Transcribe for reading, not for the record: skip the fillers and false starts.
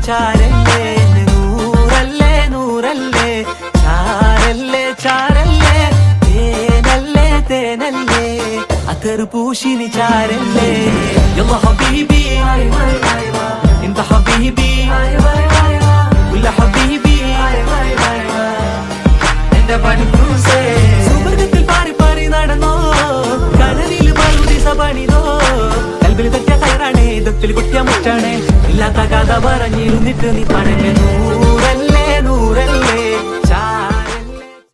ചാരല്ലേ നൂറല്ലേ നൂറല്ലേ ചാരല്ലേ ചാരല്ലേ തേനല്ലേ തേനല്ലേ അത്തർ പൂശിനി ചാരല്ലേ യല്ലാ ഹബീബി انت حبيبي ولا حبيبي എന്റെ പണിക്കൂസേ സുവർഗത്തിൽ പാറി പാറി നടന്നോ കടലിൽ പഴുതിസ പണിതോ കൽബിൽ തട്ടിയ കയറാണേ ദത്തിൽ കുട്ടിയ മുറ്റാണേ ഇല്ലാത്ത കഥ പറഞ്ഞിരുന്നിട്ട് നീ പണങ്ങ